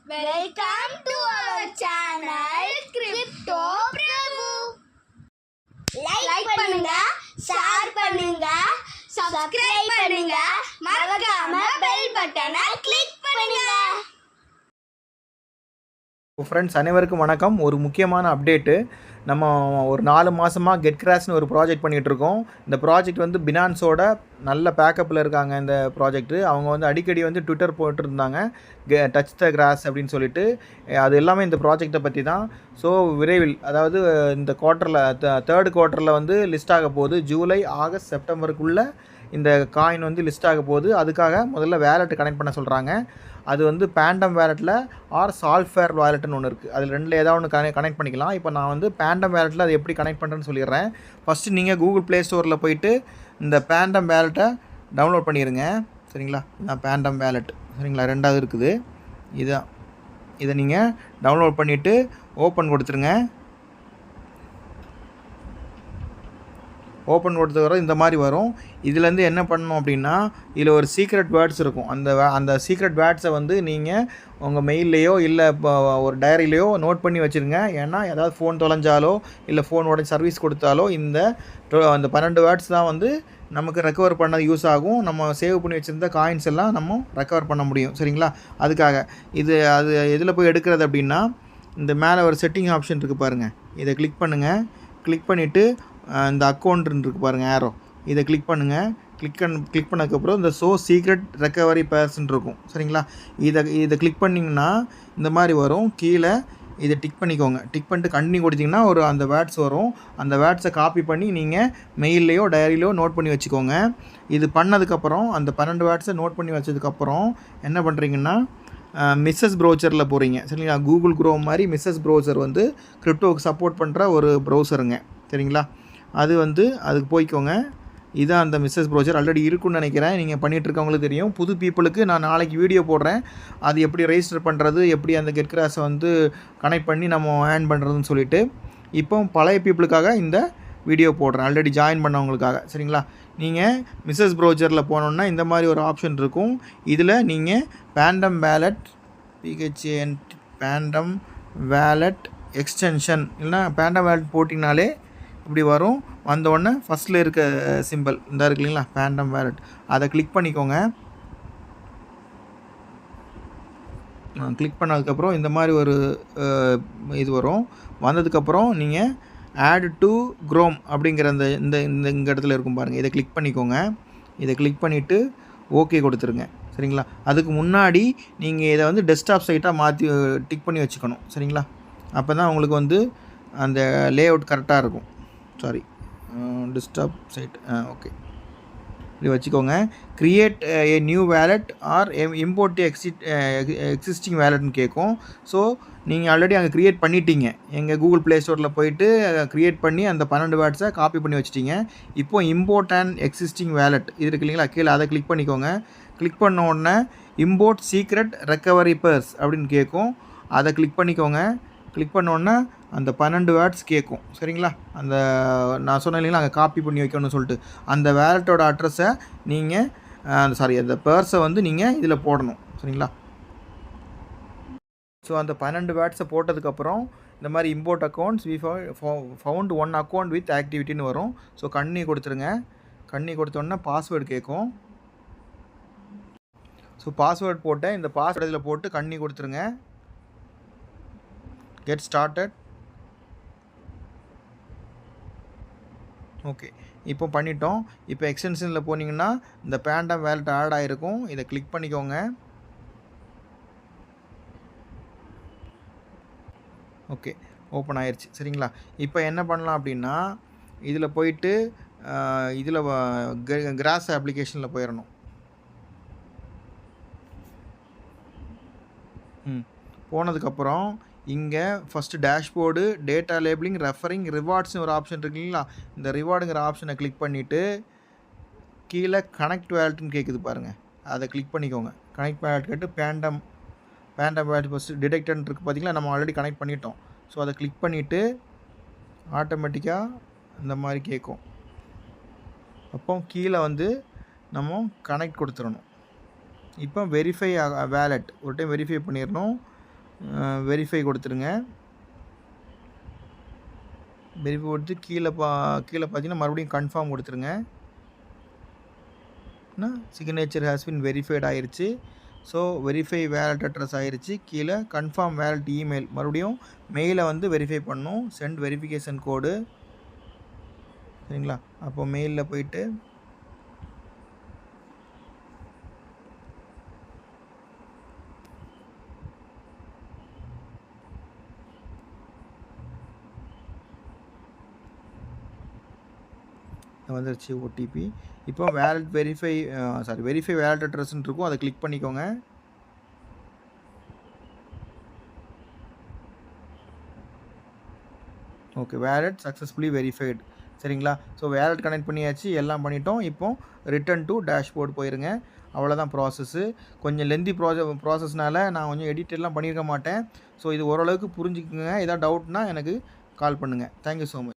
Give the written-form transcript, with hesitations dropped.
Welcome to our channel Crypto Prabhu. Like பண்ணுங்க, share பண்ணுங்க, subscribe பண்ணுங்க, மறக்காம bell பட்டனை click பண்ணுங்க. ஃப்ரெண்ட்ஸ் அனைவருக்கும் வணக்கம். ஒரு முக்கியமான அப்டேட்டு. நம்ம ஒரு 4 மாதமாக கெட்கிராஸ்னு ஒரு ப்ராஜெக்ட் பண்ணிகிட்ருக்கோம். இந்த ப்ராஜெக்ட் வந்து பினான்ஸோட நல்ல பேக்கப்பில் இருக்காங்க. இந்த ப்ராஜெக்ட்டு அவங்க வந்து அடிக்கடி வந்து ட்விட்டர் போட்டுருந்தாங்க, டச் த கிராஸ் அப்படின்னு சொல்லிட்டு. அது எல்லாமே இந்த ப்ராஜெக்டை பற்றி தான். ஸோ விரைவில், அதாவது இந்த குவார்ட்டரில், தேர்ட் குவார்ட்டரில் வந்து லிஸ்ட் ஆக போகுது. ஜூலை, ஆகஸ்ட், செப்டம்பருக்குள்ளே இந்த காயின் வந்து லிஸ்ட் ஆக போகுது. அதுக்காக முதல்ல வேலெட் கனெக்ட் பண்ண சொல்கிறாங்க. அது வந்து பேண்டம் வேலெட்டில் ஆர் சால்ஃபேர் வேலெட்னு ஒன்று இருக்குது. அதில் ரெண்டில் ஏதாவது ஒன்று கனெக்ட் பண்ணிக்கலாம். இப்போ நான் வந்து பேண்டம் வேலெட்டில் அது எப்படி கனெக்ட் பண்ணுறேன்னு சொல்லிடுறேன். ஃபஸ்ட்டு நீங்கள் கூகுள் ப்ளே ஸ்டோரில் போயிட்டு இந்த பேண்டம் வேலெட்டை டவுன்லோட் பண்ணிடுங்க. சரிங்களா, நான் பேண்டம் வேலெட், சரிங்களா, ரெண்டாவது இருக்குது. இதை நீங்கள் டவுன்லோட் பண்ணிவிட்டு ஓப்பன் கொடுத்துருங்க. ஓப்பன் கொடுத்தவரை இந்த மாதிரி வரும். இதுலேருந்து என்ன பண்ணணும் அப்படின்னா, இதில் ஒரு சீக்ரெட் வேர்ட்ஸ் இருக்கும். அந்த சீக்ரெட் வேர்ட்ஸை வந்து நீங்கள் உங்கள் மெயில்லையோ இல்லை இப்போ ஒரு டைரியிலையோ நோட் பண்ணி வச்சுருங்க. ஏன்னா ஏதாவது ஃபோன் தொலைஞ்சாலோ இல்லை ஃபோனோட சர்வீஸ் கொடுத்தாலோ அந்த 12 வேர்ட்ஸ் தான் வந்து நமக்கு ரெக்கவர் பண்ண யூஸ் ஆகும். நம்ம சேவ் பண்ணி வச்சுருந்த காயின்ஸ் எல்லாம் நம்ம ரெக்கவர் பண்ண முடியும். சரிங்களா, அதுக்காக அது எதில் போய் எடுக்கிறது அப்படின்னா, இந்த மேலே ஒரு செட்டிங் ஆப்ஷன் இருக்குது பாருங்கள். இதை கிளிக் பண்ணுங்கள். கிளிக் பண்ணிவிட்டு இந்த அக்கௌண்ட் இருக்குது பாருங்கள், ஏரோ, இதை கிளிக் பண்ணுங்கள். கிளிக் பண்ணதுக்கப்புறம் இந்த சீக்ரெட் ரெக்கவரி பேர்ஸ்ன்னு இருக்கும். சரிங்களா, இதை கிளிக் பண்ணிங்கன்னா இந்த மாதிரி வரும். கீழே இதை டிக் பண்ணிக்கோங்க. டிக் பண்ணிட்டு கண்டினியூ கொடுத்தீங்கன்னா அந்த வேர்ட்ஸ் வரும். அந்த வேர்ட்ஸை காப்பி பண்ணி நீங்கள் மெயில்லையோ டைரியிலையோ நோட் பண்ணி வச்சுக்கோங்க. இது பண்ணதுக்கப்புறம் அந்த 12 வேர்ட்ஸை நோட் பண்ணி வச்சதுக்கப்புறம் என்ன பண்ணுறீங்கன்னா, மிஸ்ஸஸ் ப்ரௌசரில் போகிறீங்க. சரிங்களா, கூகுள் குரோம் மாதிரி மிஸ்ஸஸ் ப்ரௌசர் வந்து கிரிப்டோவுக்கு சப்போர்ட் பண்ணுற ஒரு ப்ரௌசருங்க. சரிங்களா, அதுக்கு போய்க்கோங்க. இதுதான் அந்த மிஸ்ஸஸ் ப்ரௌசர். ஆல்ரெடி இருக்குன்னு நினைக்கிறேன். நீங்கள் பண்ணிகிட்ருக்கவங்களுக்கு தெரியும். புது பீப்புளுக்கு நான் நாளைக்கு வீடியோ போடுறேன். அது எப்படி ரெஜிஸ்டர் பண்ணுறது, எப்படி அந்த கெட்கிராஸை வந்து கனெக்ட் பண்ணி நம்ம ஏர்ன் பண்ணுறதுன்னு சொல்லிட்டு. இப்போ பழைய பீப்புளுக்காக இந்த வீடியோ போடுறேன், ஆல்ரெடி ஜாயின் பண்ணவங்களுக்காக. சரிங்களா, நீங்கள் மிஸ்ஸஸ் ப்ரௌசரில் போனோன்னா இந்த மாதிரி ஒரு ஆப்ஷன் இருக்கும். இதில் நீங்கள் phantom wallet, phantom wallet extension இல்லைனா பேண்டம் வேலெட் போட்டிங்கனாலே இப்படி வரும். வந்தோடனே ஃபஸ்ட்டில் இருக்க சிம்பிள் இந்த இருக்கு இல்லைங்களா, பேண்டம் வேலெட், அதை கிளிக் பண்ணிக்கோங்க. கிளிக் பண்ணதுக்கப்புறம் இந்த மாதிரி ஒரு இது வரும். வந்ததுக்கப்புறம் நீங்கள் ஆட் டு குரோம் அப்படிங்கிற இந்த இடத்துல இருக்கும் பாருங்கள், இதை கிளிக் பண்ணிக்கோங்க. இதை கிளிக் பண்ணிவிட்டு ஓகே கொடுத்துருங்க. சரிங்களா, அதுக்கு முன்னாடி நீங்கள் இதை வந்து டெஸ்க்டாப் சைட்டாக மாற்றி டிக் பண்ணி வச்சுக்கணும். சரிங்களா, அப்போ தான் உங்களுக்கு வந்து அந்த லே அவுட் கரெக்டாக இருக்கும். சாரி, டெஸ்க்டாப் சைட், ஓகே, இப்படி வச்சுக்கோங்க. Create a new wallet or import existing வேலெட்னு கேட்கும். ஸோ நீங்கள் ஆல்ரெடி அங்கே க்ரியேட் பண்ணிட்டீங்க. எங்கள் கூகுள் ப்ளே ஸ்டோரில் போயிட்டு க்ரியேட் பண்ணி அந்த 12 வேர்ட்ஸை காப்பி பண்ணி வச்சுட்டீங்க. இப்போது இம்போர்ட் அண்ட் எக்ஸிஸ்டிங் வேலெட் இது இருக்கு இல்லைங்களா, கீழே அதை கிளிக் பண்ணிக்கோங்க. கிளிக் பண்ண உடனே இம்போர்ட் சீக்ரெட் ரெக்கவரி பேர்ஸ் அப்படின்னு கேட்கும். அதை கிளிக் பண்ணிக்கோங்க. கிளிக் பண்ணோடனே அந்த 12 வேர்ட்ஸ் கேட்கும். சரிங்களா, அந்த நான் சொன்னேன் இல்லைங்களா, அங்கே காப்பி பண்ணி வைக்கணும்னு சொல்லிட்டு, அந்த வேலெட்டோட அட்ரஸை நீங்கள் அந்த பேர்ஸை வந்து நீங்கள் இதில் போடணும். சரிங்களா, ஸோ அந்த 12 வேர்ட்ஸை போட்டதுக்கப்புறம் இந்த மாதிரி import accounts we found one account with ஆக்டிவிட்டின்னு வரும். ஸோ கண்ணி கொடுத்துருங்க. கண்ணி கொடுத்தோன்னே பாஸ்வேர்டு கேட்கும். ஸோ பாஸ்வேர்டு போட்டேன். இந்த பாஸ்வேர்டு இதில் போட்டு கண்ணி கொடுத்துருங்க. Get started. ஓகே, இப்போ பண்ணிட்டோம். இப்போ எக்ஸ்டென்ஷனில் போனீங்கன்னா இந்த பேண்டம் வேலெட் ஆட் ஆகிருக்கும். இதை கிளிக் பண்ணிக்கோங்க. ஓகே, ஓப்பன் ஆயிடுச்சு. சரிங்களா, இப்போ என்ன பண்ணலாம் அப்படின்னா, இதில் போயிட்டு இதில் கிராஸ் அப்ளிகேஷனில் போயிடணும். போனதுக்கப்புறம் இங்கே first dashboard, data labelling, referring, ரிவார்ட்ஸ்னு ஒரு ஆப்ஷன் இருக்கு இல்லைங்களா, இந்த ரிவார்டுங்கிற ஆப்ஷனை கிளிக் பண்ணிவிட்டு கீழே கனெக்ட் வேலெட்னு கேட்குது பாருங்கள், அதை கிளிக் பண்ணிக்கோங்க. கனெக்ட் வேலெட் கேட்டு பேண்டம் வேலெட் ஃபஸ்ட்டு டிடெக்டட்னு இருக்குது பார்த்தீங்களா, நம்ம ஆல்ரெடி கனெக்ட் பண்ணிட்டோம். ஸோ அதை கிளிக் பண்ணிவிட்டு ஆட்டோமேட்டிக்காக இந்த மாதிரி கேட்கும். அப்போ கீழே வந்து நம்ம கனெக்ட் கொடுத்துடணும். இப்போ வெரிஃபை வேலெட் ஒரு டைம் வெரிஃபை பண்ணிடணும். வெரிஃபை கொடுத்துருங்க. வெரிஃபை கொடுத்து கீழே பார்த்தீங்கன்னா மறுபடியும் கன்ஃபார்ம் கொடுத்துருங்க. சிக்னேச்சர் ஹேஸ் பின் வெரிஃபைட் ஆயிருச்சு. ஸோ வெரிஃபை வேலட் அட்ரஸ் ஆயிருச்சு. கீழே கன்ஃபார்ம் வேலட் இமெயில், மறுபடியும் மெயிலை வந்து வெரிஃபை பண்ணணும். Sent verification code. சரிங்களா? அப்போ மெயிலில் போயிட்டு வந்துருச்சு ஓடிபி. இப்போ வேலட் வெரிஃபை வேலட் அட்ரஸ்ன்னு இருக்கும், அதை கிளிக் பண்ணிக்கோங்க. Okay, wallet successfully verified. சரிங்களா? ஸோ வேலட் கனெக்ட் பண்ணியாச்சு, எல்லாம் பண்ணிட்டோம். இப்போ ரிட்டன் டு டேஷ்போர்ட் போயிருங்க. அவ்வளோதான் ப்ராசஸ்ஸு. கொஞ்சம் லென்தி ப்ராசஸ்னால நான் கொஞ்சம் எடிட்டெல்லாம் பண்ணியிருக்க மாட்டேன். ஸோ இது ஓரளவுக்கு புரிஞ்சுக்குங்க. ஏதாவது டவுட்னா எனக்கு கால் பண்ணுங்கள். Thank you so much.